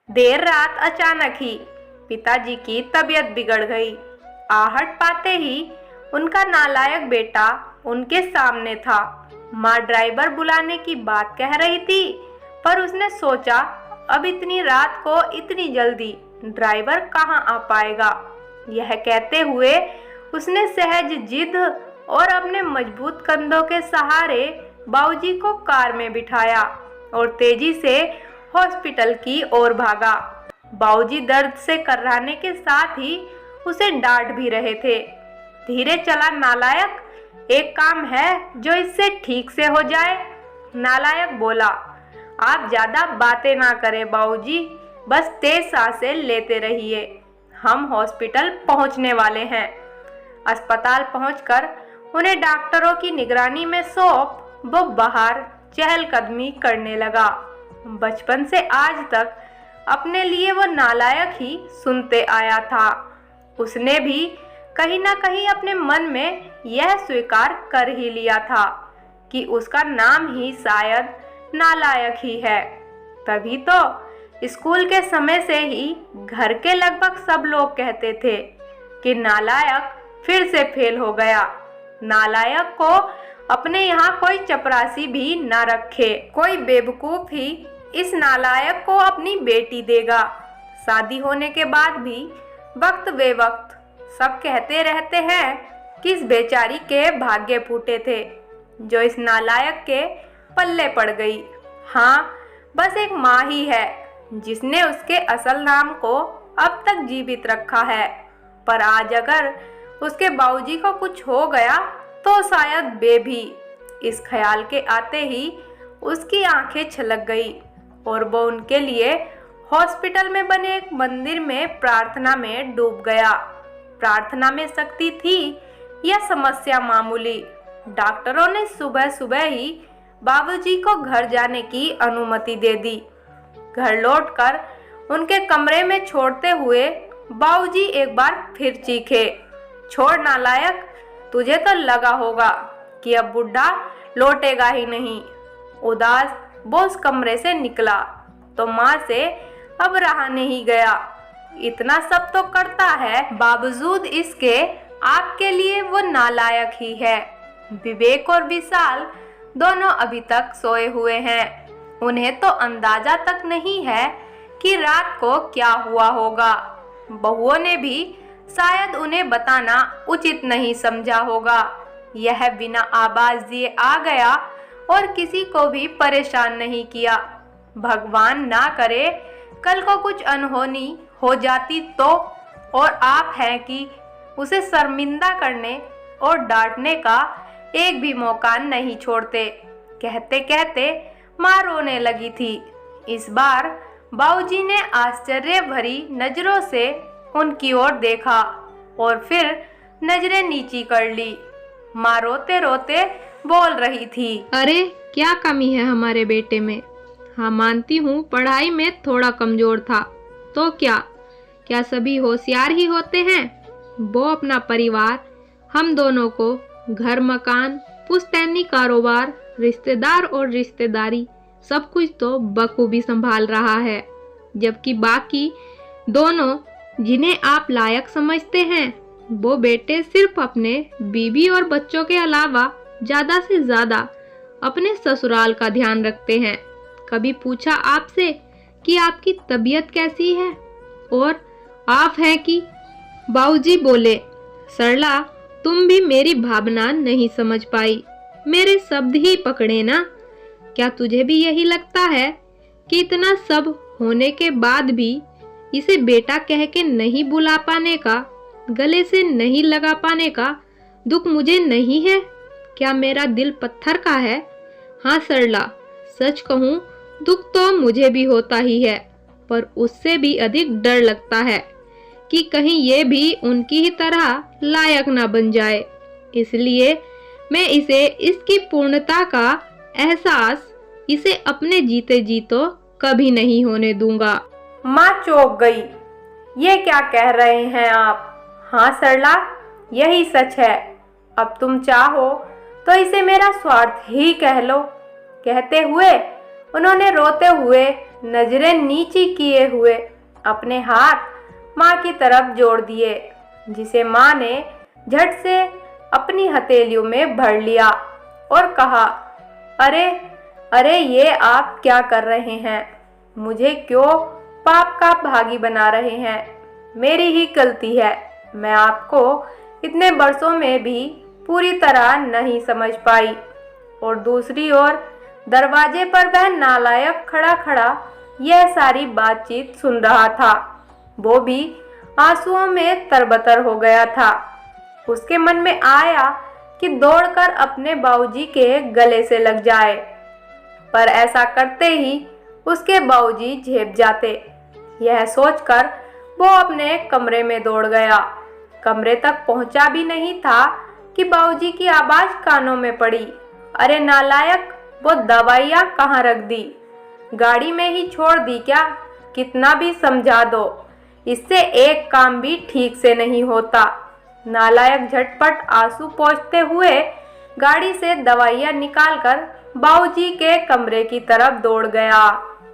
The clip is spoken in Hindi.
देर रात अचानक ही पिताजी की तबीयत बिगड़ गई। आहट पाते ही उनका नालायक बेटा उनके सामने था। माँ ड्राइवर बुलाने की बात कह रही थी, पर उसने सोचा अब इतनी रात को इतनी जल्दी ड्राइवर कहाँ आ पाएगा। यह कहते हुए उसने सहज जिद और अपने मजबूत कंधों के सहारे बाबूजी को कार में बिठाया और तेजी से हॉस्पिटल की ओर भागा। बाबूजी दर्द से कर्राने के साथ ही उसे डांट भी रहे थे। धीरे चला नालायक, एक काम है जो इससे ठीक से हो जाए। नालायक बोला, आप ज्यादा बातें ना करें बाबूजी, बस तेज सांसें लेते रहिए। हम हॉस्पिटल पहुंचने वाले हैं। अस्पताल पहुंचकर उन्हें डॉक्टरों की निगरानी में सौंप वो बाहर चहलकदमी करने लगा। बचपन से आज तक अपने लिए वो नालायक ही सुनते आया था। उसने भी कहीं ना कहीं अपने मन में यह स्वीकार कर ही लिया था कि उसका नाम ही शायद नालायक ही है। तभी तो स्कूल के समय से ही घर के लगभग सब लोग कहते थे कि नालायक फिर से फेल हो गया। नालायक को अपने यहाँ कोई चपरासी भी न रखे, कोई बेवकूफ ही इस नालायक को अपनी बेटी देगा। शादी होने के बाद भी वक्त बेवक्त सब कहते रहते हैं कि इस बेचारी के भाग्य फूटे थे जो इस नालायक के पल्ले पड़ गई। हाँ, बस एक माँ ही है जिसने उसके असल नाम को अब तक जीवित रखा है, पर आज अगर उसके बाबूजी को कुछ हो गया तो शायद वे भी। इस ख्याल के आते ही उसकी आंखें छलक गई और वो उनके लिए हॉस्पिटल में बने एक मंदिर में प्रार्थना में डूब गया। प्रार्थना में शक्ति थी या समस्या मामूली। डॉक्टरों ने सुबह सुबह ही बाबूजी को घर जाने की अनुमति दे दी। घर लौटकर उनके कमरे में छोड़ते हुए बाबूजी एक बार फिर चीखे, छोड़ नालायक, तुझे तो लगा होगा कि अब बुढ़ा लौटेगा ही नहीं। उदास वो उस कमरे से निकला तो माँ से अब रहा नहीं गया। इतना सब तो करता है, बावजूद इसके आपके लिए वो नालायक ही है। विवेक और विशाल दोनों अभी तक सोए हुए हैं। उन्हें तो अंदाजा तक नहीं है कि रात को क्या हुआ होगा। बहुओं ने भी शायद उन्हें बताना उचित नहीं समझा होगा। यह बिना आवाज दिए आ गया और किसी को भी परेशान नहीं किया। भगवान ना करे कल को कुछ अनहोनी हो जाती तो, और आप हैं कि उसे शर्मिंदा करने और डांटने का एक भी मौका नहीं छोड़ते। कहते कहते माँ रोने लगी थी। इस बार बाबूजी ने आश्चर्य भरी नजरों से उनकी ओर देखा और फिर नजरें नीची कर ली। माँ रोते रोते बोल रही थी, अरे क्या कमी है हमारे बेटे में। हाँ मानती हूँ पढ़ाई में थोड़ा कमजोर था, तो क्या सभी होशियार ही होते हैं। वो अपना परिवार, हम दोनों को, घर मकान, पुश्तैनी कारोबार, रिश्तेदार और रिश्तेदारी सब कुछ तो बखूबी संभाल रहा है, जबकि बाकी दोनों जिन्हें आप लायक समझते हैं वो बेटे सिर्फ अपने बीवी और बच्चों के अलावा ज्यादा से ज्यादा अपने ससुराल का ध्यान रखते हैं। कभी पूछा आपसे कि आपकी तबीयत कैसी है? और आप हैं कि? बाबूजी बोले, सरला तुम भी मेरी भावना नहीं समझ पाई, मेरे शब्द ही पकड़े ना। क्या तुझे भी यही लगता है कि इतना सब होने के बाद भी इसे बेटा कह के नहीं बुला पाने का, गले से नहीं लगा पाने का दुख मुझे नहीं है? क्या मेरा दिल पत्थर का है? हाँ सरला, सच कहूँ दुख तो मुझे भी होता ही है, पर उससे भी अधिक डर लगता है कि कहीं ये भी उनकी ही तरह लायक ना बन जाए। इसलिए मैं इसे इसकी पूर्णता का एहसास इसे अपने जीते जी तो कभी नहीं होने दूंगा। माँ चौंक गई। ये क्या कह रहे हैं आप? हाँ सरला, यही सच है। अब तुम चाहो तो इसे मेरा स्वार्थ ही कह लो। कहते हुए उन्होंने रोते हुए नजरें नीची किए हुए अपने हाथ माँ की तरफ जोड़ दिए, जिसे माँ ने झट से अपनी हथेलियों में भर लिया और कहा, अरे अरे ये आप क्या कर रहे हैं? मुझे क्यों पाप का भागी बना रहे हैं? मेरी ही गलती है। मैं आपको इतने बरसों में भी पूरी तरह नहीं समझ पाई। और दूसरी ओर दरवाजे पर वह नालायक खड़ा खड़ा यह सारी बातचीत सुन रहा था। वो भी आंसुओं में तरबतर हो गया था। उसके मन में आया कि दौड़कर अपने बाबूजी के गले से लग जाए, पर ऐसा करते ही उसके बाबूजी झेप जाते। यह सोचकर वो अपने कमरे में दौड़ गया। कमरे तक पहुंचा भी नहीं था कि बाबूजी की आवाज कानों में पड़ी, अरे नालायक, वो दवाइयाँ कहाँ रख दी? गाड़ी में ही छोड़ दी क्या? कितना भी समझा दो, इससे एक काम भी ठीक से नहीं होता। नालायक झटपट आंसू पोंछते हुए गाड़ी से दवाइयाँ निकालकर बाबूजी के कमरे की तरफ दौड़ गया।